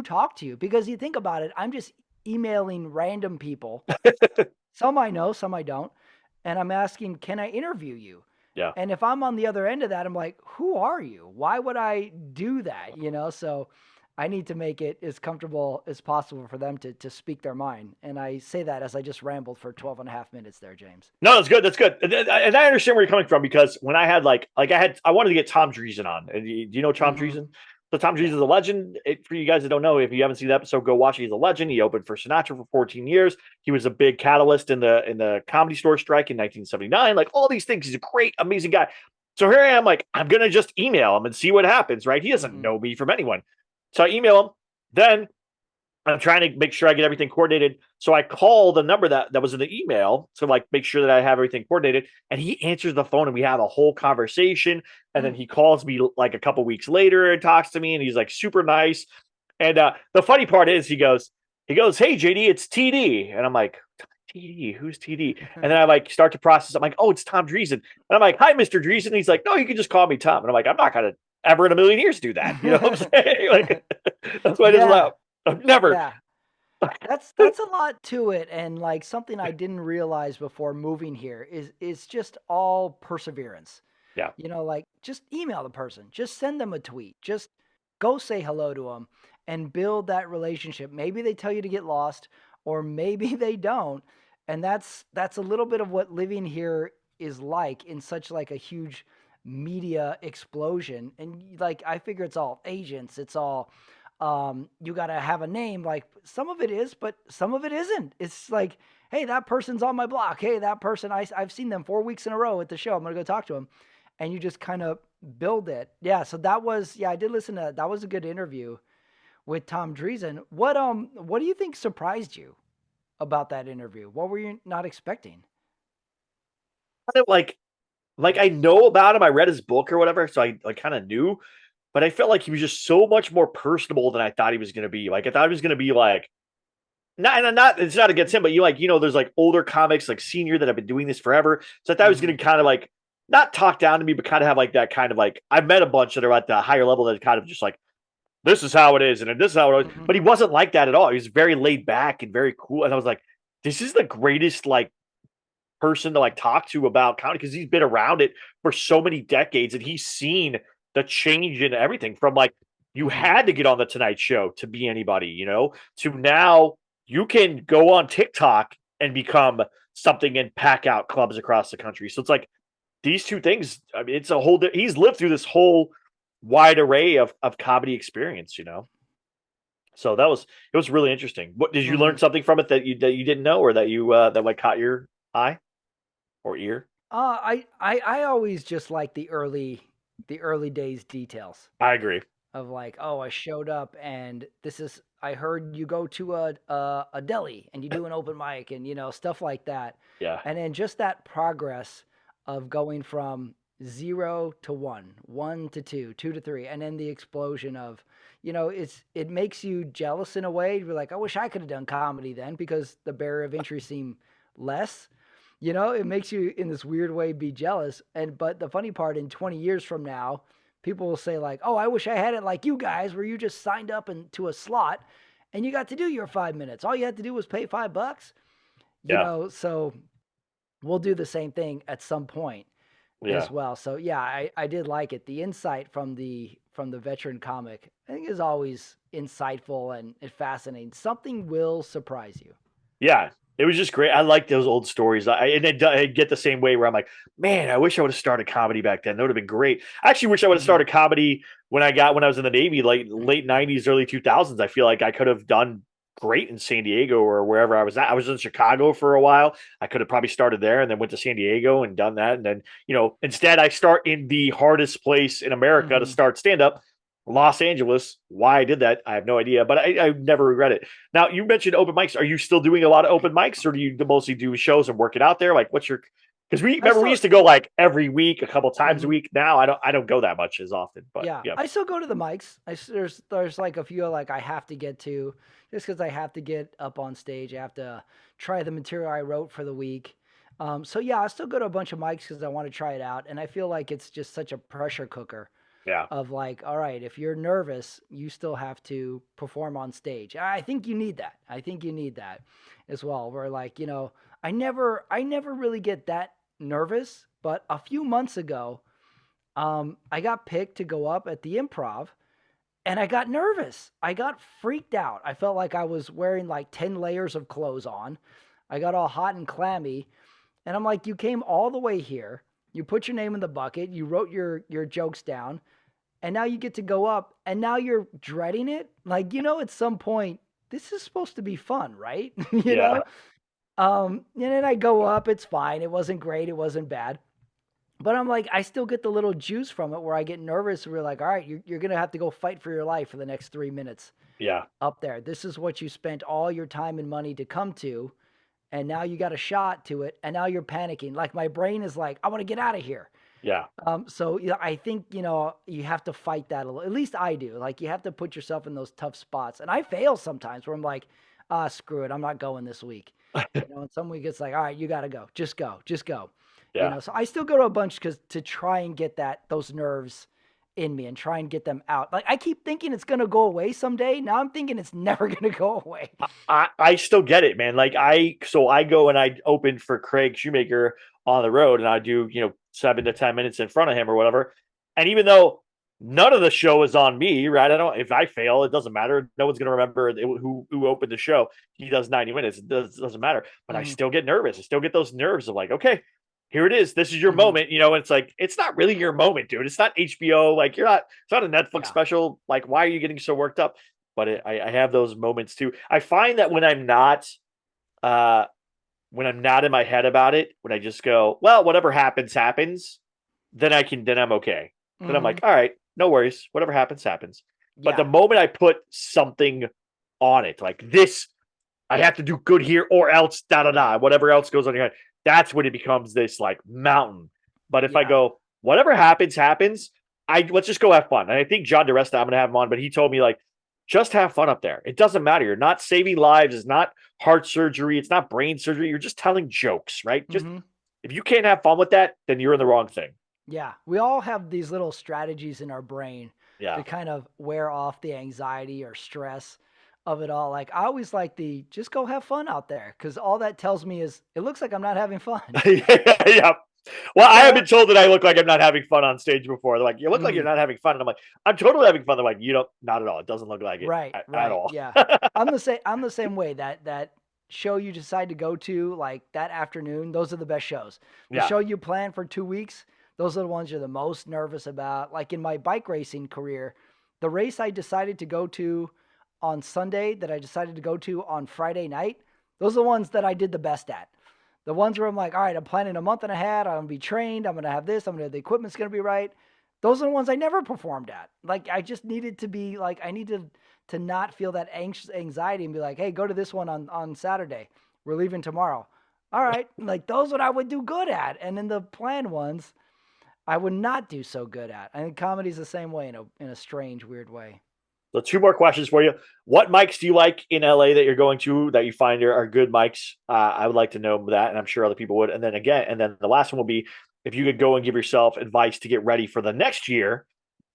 talk to you. Because you think about it, I'm just emailing random people. Some I know, some I don't. And I'm asking, can I interview you? Yeah. And if I'm on the other end of that, I'm like, who are you? Why would I do that? So I need to make it as comfortable as possible for them to speak their mind. And I say that as I just rambled for 12 and a half minutes there, James. No, that's good. That's good. And I understand where you're coming from because when I had I wanted to get Tom Dreesen on. And do you know Tom Mm-hmm. Dreesen? So Tom Dreesen Yeah. is a legend. For you guys that don't know, if you haven't seen the episode, go watch it. He's a legend. He opened for Sinatra for 14 years. He was a big catalyst in the Comedy Store strike in 1979. Like all these things. He's a great, amazing guy. So here I am, like, I'm gonna just email him and see what happens, right? He doesn't Mm-hmm. know me from anyone. So I email him. Then I'm trying to make sure I get everything coordinated. So I call the number that was in the email to like make sure that I have everything coordinated. And he answers the phone and we have a whole conversation. And then he calls me like a couple weeks later and talks to me and he's like super nice. And the funny part is he goes, hey JD, it's TD. And I'm like, TD, who's TD? And then I like start to process. I'm like, oh, it's Tom Dreesen. And I'm like, hi, Mr. Dreesen. He's like, no, you can just call me Tom. And I'm like, I'm not gonna ever in a million years do that. You know what I'm saying? Like that's why I just Yeah. laugh. I've never. Yeah. That's a lot to it, and like something I didn't realize before moving here is just all perseverance. Yeah. Like just email the person, just send them a tweet, just go say hello to them and build that relationship. Maybe they tell you to get lost, or maybe they don't, and that's a little bit of what living here is like in such like a huge media explosion. And like I figure it's all agents, it's all you got to have a name. Like some of it is, but some of it isn't. It's like, hey, that person's on my block. Hey, that person, I've seen them 4 weeks in a row at the show. I'm going to go talk to them. And you just kind of build it. Yeah, so that was I did listen to that. That was a good interview with Tom Dreesen. What do you think surprised you about that interview? What were you not expecting? Kind of like I know about him. I read his book or whatever, so I like kind of knew. But I felt like he was just so much more personable than I thought he was going to be. Like I thought he was going to be like not it's not against him, but there's like older comics like senior that have been doing this forever. So I thought he was Hmm. going to kind of like not talk down to me, but kind of have like that kind of like I've met a bunch that are at the higher level that kind of just like this is how it is and this is how it is. Hmm. But he wasn't like that at all. He was very laid back and very cool. And I was like, this is the greatest like person to like talk to about comedy because he's been around it for so many decades and he's seen the change in everything from like you Hmm. had to get on the Tonight Show to be anybody, to now you can go on TikTok and become something and pack out clubs across the country. So it's like these two things. I mean, it's a whole. He's lived through this whole wide array of comedy experience. So it was really interesting. What did you Hmm. learn something from it that you didn't know or that you that like caught your eye or ear? I always just like the early days details I agree. of like, oh, I showed up and this is I heard you go to a deli and you do an open mic and stuff like that. Yeah. And then just that progress of going from 0 to 1, 1 to 2, 2 to 3, and then the explosion of, it makes you jealous in a way. You're like, I wish I could have done comedy then because the barrier of entry seemed less. It makes you in this weird way be jealous. But the funny part, in 20 years from now, people will say like, "Oh, I wish I had it like you guys, where you just signed up into a slot and you got to do your 5 minutes. All you had to do was pay $5." Yeah. So we'll do the same thing at some point Yeah. as well. So yeah, I did like it. The insight from the veteran comic, I think, is always insightful and fascinating. Something will surprise you. Yeah. It was just great. I like those old stories. I get the same way where I'm like, man, I wish I would have started comedy back then. That would have been great. I actually wish I would have Hmm. started comedy when I was in the Navy, like late '90s, early 2000s. I feel like I could have done great in San Diego or wherever I was at. I was in Chicago for a while. I could have probably started there and then went to San Diego and done that. And then, instead I start in the hardest place in America to Hmm. start stand up, Los Angeles. Why I did that, I have no idea, but I never regret it. Now, you mentioned open mics. Are you still doing a lot of open mics, or do you mostly do shows and work it out there? Like, what's your? Because we I remember we still. used to go like every week, a couple times a Mhm. week. Now I don't go that much as often, but Yeah, yeah, I still go to the mics. There's like a few like I have to get to just because I have to get up on stage. I have to try the material I wrote for the week. So yeah, I still go to a bunch of mics because I want to try it out, and I feel like it's just such a pressure cooker yeah, of like, all right, if you're nervous, you still have to perform on stage. I think you need that. I think you need that as well. Where like, I never really get that nervous, but a few months ago, I got picked to go up at the Improv, and I got nervous. I got freaked out. I felt like I was wearing like 10 layers of clothes on. I got all hot and clammy, and I'm like, you came all the way here. You put your name in the bucket. You wrote your jokes down, and now you get to go up, and now you're dreading it. Like, at some point, this is supposed to be fun, right? you yeah, know. And then I go up. It's fine. It wasn't great. It wasn't bad. But I'm like, I still get the little juice from it where I get nervous. We're like, all right, you're going to have to go fight for your life for the next 3 minutes yeah, up there. This is what you spent all your time and money to come to. And now you got a shot to it. And now you're panicking. Like my brain is like, I want to get out of here. yeah, So I think, you have to fight that a little. At least I do. Like you have to put yourself in those tough spots. And I fail sometimes where I'm like, screw it. I'm not going this week. And some week it's like, all right, you got to go. Just go. Just go. yeah. So I still go to a bunch because to try and get those nerves in me and try and get them out. Like I keep thinking it's gonna go away someday. Now I'm thinking it's never gonna go away. I still get it, man. Like I go and I open for Craig Shoemaker on the road, and I do 7 to 10 minutes in front of him or whatever. And even though none of the show is on me, right? I don't. If I fail, it doesn't matter. No one's gonna remember who opened the show. He does 90 minutes. Doesn't matter. But I Hmm. still get nervous. I still get those nerves of like, okay, here it is. This is your Hmm. moment. And it's like it's not really your moment, dude. It's not HBO. Like you're not. It's not a Netflix Yeah. special. Like why are you getting so worked up? But I have those moments too. I find that uh, when I'm not in my head about it, when I just go, well, whatever happens, happens, then I'm okay. then I'm like, Mhm. all right, no worries. Whatever happens, happens. But the Yeah. moment I put something on it, like this, I have to do good here or else da da da, whatever else goes on your head, that's when it becomes this like mountain. But if I Yeah. go, whatever happens, happens, let's just go have fun. And I think John DeResta, I'm gonna have him on, but he told me like, just have fun up there. It doesn't matter. You're not saving lives, it's not heart surgery, it's not brain surgery. You're just telling jokes, right? Just Mhm. if you can't have fun with that, then you're in the wrong thing. Yeah. We all have these little strategies in our brain Yeah. to kind of wear off the anxiety or stress of it all. Like I always like the just go have fun out there because all that tells me is it looks like I'm not having fun. Yeah. Well, I have So been told that I look like I'm not having fun on stage before. They're like, you look like you're mm, not having fun. And I'm like, I'm totally having fun. They're like, you don't, not at all. It doesn't look like it right, at right, all. yeah. I'm the same way. That show you decide to go to like that afternoon, those are the best shows. The Yeah. show you plan for 2 weeks, those are the ones you're the most nervous about. Like in my bike racing career, the race I decided to go to on Sunday that I decided to go to on Friday night, those are the ones that I did the best at. The ones where I'm like, all right, I'm planning a month and a half. I'm gonna be trained. I'm gonna have this. The equipment's gonna be right. Those are the ones I never performed at. Like I just needed to be like I needed to not feel that anxious anxiety and be like, hey, go to this one on Saturday. We're leaving tomorrow. All right, like those what I would do good at, and then the planned ones I would not do so good at. I think comedy's the same way in a strange, weird way. So, two more questions for you. What mics do you like in LA that you're going to that you find are good mics? I would like to know that, and I'm sure other people would. And then the last one will be if you could go and give yourself advice to get ready for the next year.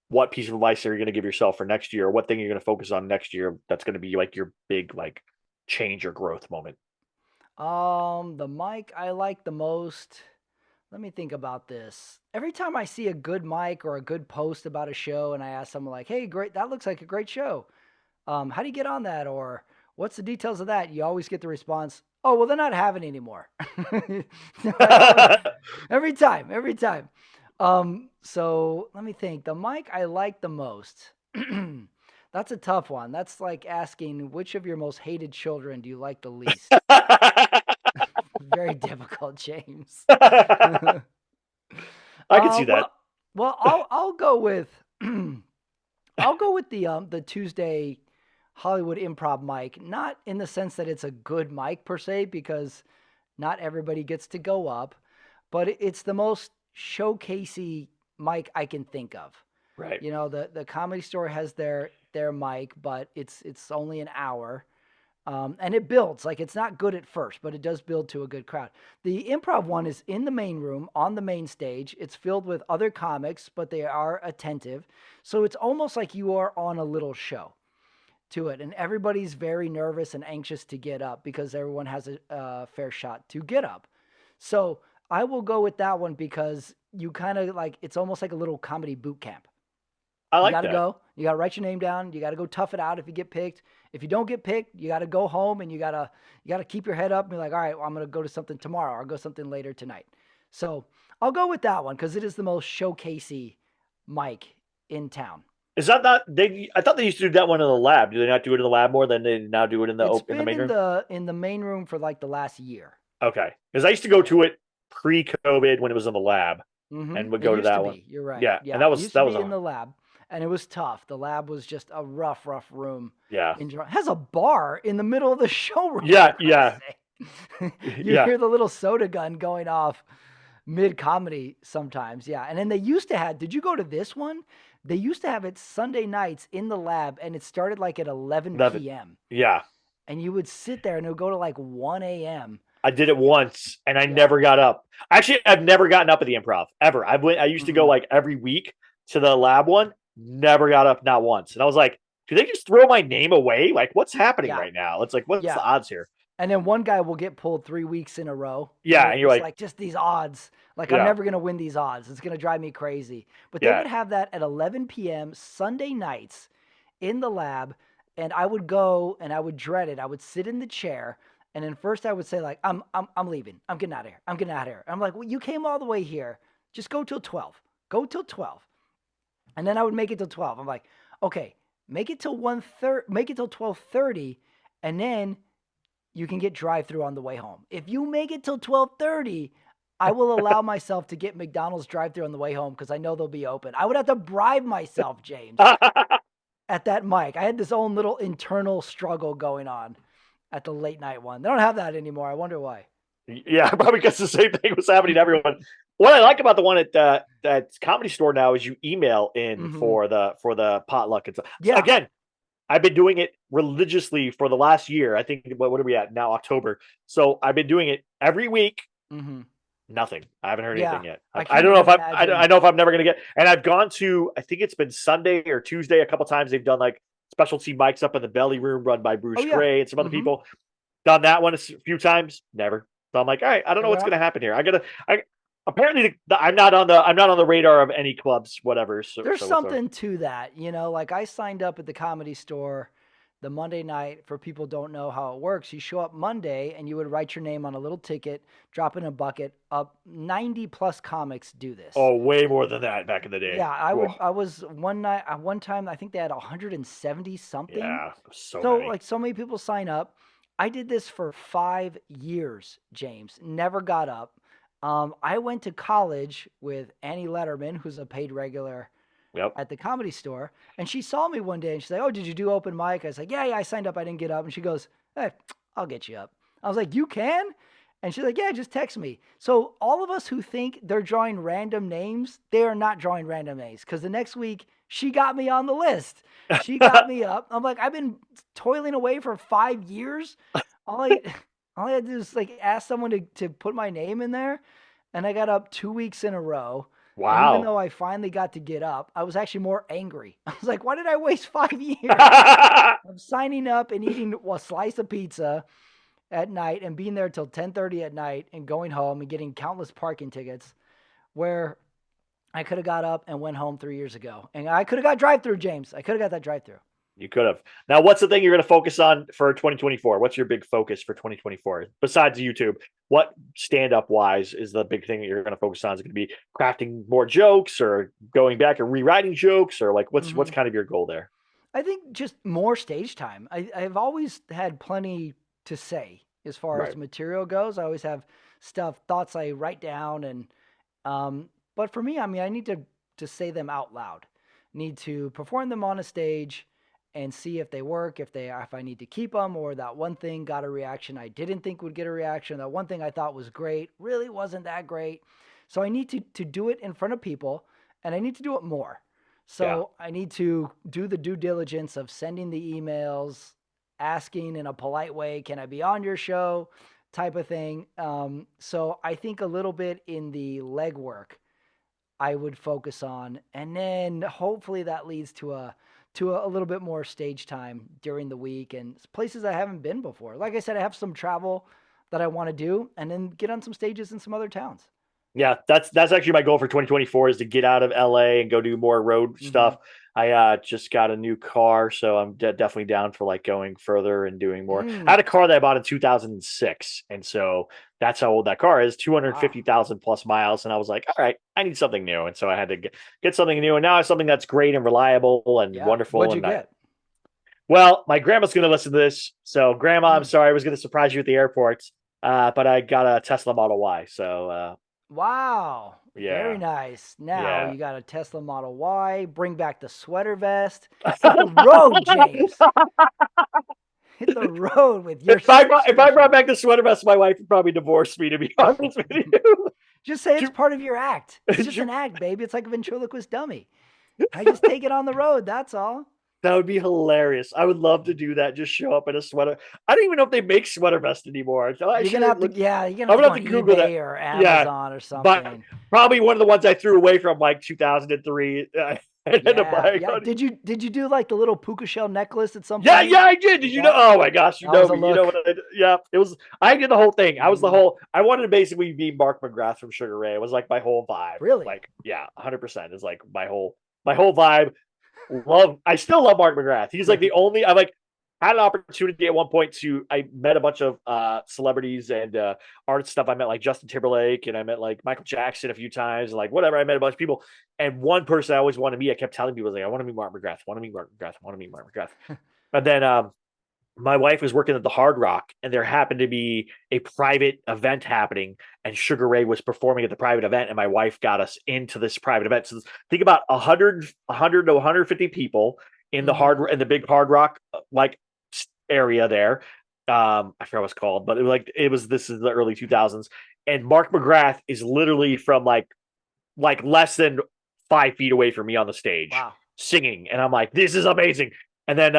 What piece of advice are you going to give yourself for next year? What thing you're going to focus on next year that's going to be like your big like change or growth moment? The mic I like the most. Let me think about this. Every time I see a good mic or a good post about a show, and I ask someone like, "Hey, great, that looks like a great show. How do you get on that?" Or "What's the details of that?" You always get the response, "Oh, well, they're not having it anymore." Every time, every time. So let me think. The mic I like the most. That's a tough one. That's like asking which of your most hated children do you like the least? Very difficult, James. I can see that. Well, I'll go with I'll go with the Tuesday Hollywood Improv mic. Not in the sense that it's a good mic per se, because not everybody gets to go up, but it's the most showcasey mic I can think of. Right. You know, the Comedy Store has their mic, but it's only an hour. And it builds like it's not good at first, but it does build to a good crowd. The improv one is in the main room on the main stage. It's filled with other comics, but they are attentive. So it's almost like you are on a little show to it. And everybody's very nervous and anxious to get up because everyone has a fair shot to get up. So I will go with that one because you kind of like it's almost like a little comedy boot camp. I You like got to that. go. You got to write your name down. You got to go tough it out if you get picked. If you don't get picked, you got to go home and you got to keep your head up and be like, all right, well, I'm going to go to something tomorrow. I'll go something later tonight. So I'll go with that one because it is the most showcasey mic in town. Is that not they? I thought they used to do that one in the lab. Do they not do it in the lab more than they now do it in It's in the been main room? in the main room for like the last year. Okay, because I used to go Yeah. to it pre-COVID when it was in the lab, and would It go to used to that one. be. You're right. Yeah, and Yeah, it used to that was be in a the lab, and it was tough. The lab was just a rough room. yeah, Has a bar in the middle of the showroom. For yeah, Christ's yeah, sake. You yeah. hear the little soda gun going off mid comedy sometimes. Yeah, and then they used to have. Did you go to this one? They used to have it Sunday nights in the lab, and it started like at 11 Love it. p.m. Yeah, And you would sit there, and it would go to like 1 a.m. I did it once, and I Yeah. never got up. Actually, I've never gotten up at the improv ever. I used to go hmm like every week to the lab one. Never got up, not once. And I was like, do they just throw my name away? Like, what's happening Yeah. right now? It's like, what's the Yeah. odds here? And then one guy will get pulled 3 weeks in a row, and Yeah, and you're it's like, like just these odds. Like I'm yeah, never gonna win these odds. It's gonna drive me crazy. But they yeah. would have that at 11 p.m. Sunday nights in the lab, and I would go and I would dread it. I would sit in the chair, and then first I would say like, I'm leaving. I'm getting out of here. I'm getting out of here. I'm like, well, you came all the way here. Just go till 12. Go till 12. And then I would make it till 12. I'm like, okay, make it till 1:30, make it till 12:30, and then you can get drive through on the way home. If you make it till 12:30, I will allow myself to get McDonald's drive-thru on the way home because I know they'll be open. I would have to bribe myself, James, at that mic. I had this own little internal struggle going on at the late night one. They don't have that anymore. I wonder why. Yeah, probably because the same thing was happening to everyone. What I like about the one at that Comedy Store now is you email in Mhm. for the potluck and stuff. So Yeah. again, I've been doing it religiously for the last year. I think what are we at now? October. So I've been doing it every week. Mhm. Nothing. I haven't heard anything Yeah. yet. I I can't don't know even if I imagine. know if I'm never gonna get. And I've gone to. I think it's been Sunday or Tuesday a couple times. They've done like specialty mics up in the belly room run by Oh Bruce yeah. Gray and some other Mhm. people. Done that one a few times. Never. So I'm like, all right, I don't know what's Yeah. gonna happen here. I gotta. I apparently I'm not on the radar of any clubs, whatever. There's So whatsoever. something to that, like I signed up at the Comedy Store the Monday night. For people don't know how it works, you show up Monday and you would write your name on a little ticket, drop in a bucket. Up 90 plus comics do this. Oh, way more than that back in the day. Yeah, I Whoa. would. I was one night. One time, I think they had 170 something. Yeah, so So many. like so many people sign up. I did this for 5 years, James. Never got up. I went to college with Annie Letterman, who's a paid regular Yep. at the Comedy Store, and she saw me one day and she's like, "Oh, did you do open mic?" I was like, "Yeah, I signed up. I didn't get up." And she goes, "Hey, I'll get you up." I was like, "You can?" And she's like, "Yeah, just text me." So all of us who think they're drawing random names, they are not drawing random names because the next week she got me on the list. She got me up. I'm like, I've been toiling away for 5 years. All I all I had to do is like ask someone to put my name in there, and I got up 2 weeks in a row. And even Wow. though I finally got to get up, I was actually more angry. I was like, why did I waste 5 years of signing up and eating a slice of pizza at night and being there till 10:30 at night and going home and getting countless parking tickets where I could have got up and went home 3 years ago. And I could have got drive through, James. I could have got that drive through. You could have. Now, what's the thing you're going to focus on for 2024? What's your big focus for 2024 besides YouTube? What stand up wise is the big thing that you're going to focus on? Is it going to be crafting more jokes or going back and rewriting jokes or like what's Hmm. kind of your goal there? I think just more stage time. I've always had plenty to say as far as Right. material goes. I always have thoughts I write down, and but for me, I mean, I need to say them out loud. Need to perform them on a stage and see if they work, if I need to keep them, or that one thing got a reaction I didn't think would get a reaction. That one thing I thought was great really wasn't that great. So I need to do it in front of people, and I need to do it more. Yeah. So I need to do the due diligence of sending the emails, asking in a polite way, "Can I be on your show?" type of thing. So I think a little bit in the legwork I would focus on, and then hopefully that leads to a little bit more stage time during the week and places I haven't been before. Like I said, I have some travel that I want to do, and then get on some stages in some other towns. Yeah, that's actually my goal for 2024 is to get out of LA and go do more road Hmm. stuff. I just got a new car, so I'm definitely down for like going further and doing more. I Mm, had a car that I bought in 2006, and so that's how old that car is, wow. 250,000 plus miles. And I was like, all right, I need something new, and so I had to get something new. And now I have something that's great and reliable and Yeah. wonderful. What'd you And I get? well, my grandma's going to listen to this, so Grandma, I'm Mm. sorry, I was going to surprise you at the airport, but I got a Tesla Model Y, so Wow. Very yeah. nice. Now Yeah. you got a Tesla Model Y. Bring back the sweater vest. Hit the road, James. Hit the road with your If I brought superstition. back the sweater vest, my wife would probably divorce me. To be honest with you, Just say it's She- part of your act. It's just she- an act, baby. It's like a ventriloquist dummy. I just take it on the road. That's all. that would be hilarious. I would love to do that. Just show up in a sweater. I don't even know if they make sweater vests anymore. So I You're gonna should have to, look. yeah, you're gonna I'm have to gonna go have on to Google that. eBay or Yeah, Amazon or but something. probably one of the ones I threw away from like 2003. I had to Yeah, buy. yeah. Did you do like the little puka shell necklace at some Yeah, point? yeah, I did. Did you know? Yeah, Oh my gosh, you that was know a me. You know look. what I did? Yeah, it was. I did the whole thing. I was the Hmm. whole. I wanted to basically be Mark McGrath from Sugar Ray. It was like my whole vibe. Really? Like, yeah, 100% is like my whole vibe. Love. I still love Mark McGrath. He's like the only. I like had an opportunity at one point to. I met a bunch of celebrities and art stuff. I met like Justin Timberlake and I met like Michael Jackson a few times. And like whatever. I met a bunch of people. And one person I always wanted to meet. I kept telling people like I want to meet Mark McGrath. I want to meet Mark McGrath. I want to meet Mark McGrath. And then my wife was working at the Hard Rock, and there happened to be a private event happening, and Sugar Ray was performing at the private event, and my wife got us into this private event. So think about 100 to 150 people in the big Hard Rock like area there. I forgot what it's called, but this is the early 2000s, and Mark McGrath is literally from like less than 5 feet away from me on the stage, Wow. singing, and I'm like, this is amazing. And then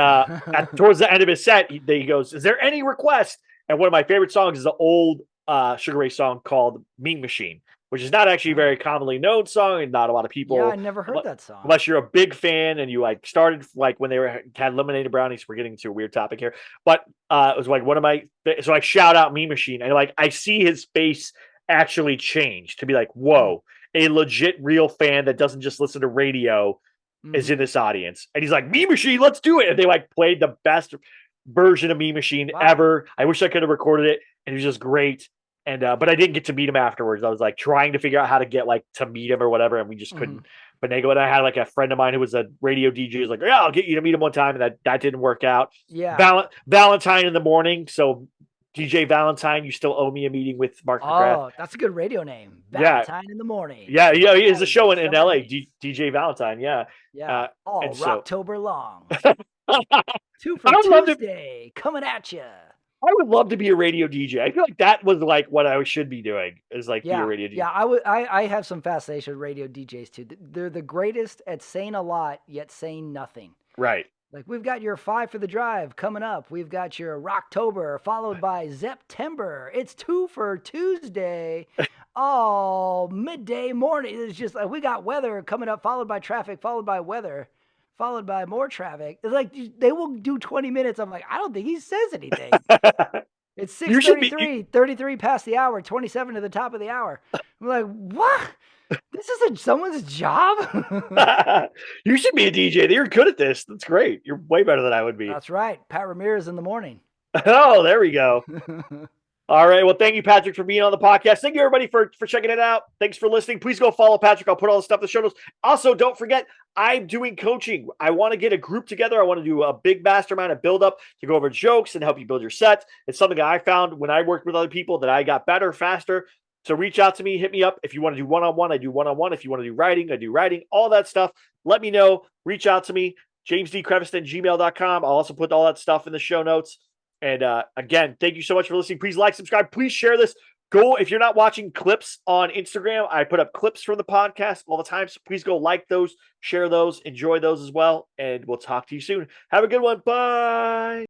towards the end of his set, he goes, "Is there any request?" And one of my favorite songs is the old Sugar Ray song called "Mean Machine," which is not actually a very commonly known song, and not a lot of people. Yeah, I never heard that song. Unless you're a big fan and you like started like when they had lemonade brownies. We're getting to a weird topic here, but it was like one of my. So I shout out "Mean Machine," and like I see his face actually change to be like, "Whoa." A legit real fan that doesn't just listen to radio is in this audience. And he's like, "Mean Machine, let's do it." And they like played the best version of Mean Machine ever. I wish I could have recorded it, and it was just great. And but I didn't get to meet him afterwards. I was like trying to figure out how to get like to meet him or whatever, and we just couldn't finagle it. I had like a friend of mine who was a radio DJ who was like, "Yeah, I'll get you to meet him one time," and that didn't work out. Yeah. Valentine in the morning, so DJ Valentine, you still owe me a meeting with Mark McGrath. Oh, that's a good radio name. Valentine in the morning. Yeah, he has a show in LA, DJ Valentine. Yeah. Yeah. All Rocktober long. 2 for Tuesday, coming at you. I would love to be a radio DJ. I feel like that was like what I should be doing, is like be a radio DJ. Yeah, I have some fascination with radio DJs too. They're the greatest at saying a lot, yet saying nothing. Right. Like, we've got your 5 for the Drive coming up. We've got your Rocktober, followed by September. It's 2 for Tuesday. Oh, midday morning. It's just like we got weather coming up, followed by traffic, followed by weather, followed by more traffic. It's like they will do 20 minutes. I'm like, I don't think he says anything. It's 6:33, 33 past the hour, 27 to the top of the hour. I'm like, what? This isn't someone's job. You should be a DJ. You're good at this. That's great. You're way better than I would be. That's right. Pat Ramirez in the morning. Oh, there we go. All right. Well, thank you, Patrick, for being on the podcast. Thank you, everybody, for checking it out. Thanks for listening. Please go follow Patrick. I'll put all the stuff in the show notes. Also, don't forget, I'm doing coaching. I want to get a group together. I want to do a big mastermind, a build up to go over jokes and help you build your sets. It's something I found when I worked with other people that I got better, faster. So reach out to me, hit me up. If you want to do one-on-one, I do one-on-one. If you want to do writing, I do writing, all that stuff. Let me know. Reach out to me, jamesdcreviston@gmail.com. I'll also put all that stuff in the show notes. And again, thank you so much for listening. Please like, subscribe. Please share this. Go, if you're not watching clips on Instagram, I put up clips from the podcast all the time. So please go like those, share those, enjoy those as well. And we'll talk to you soon. Have a good one. Bye.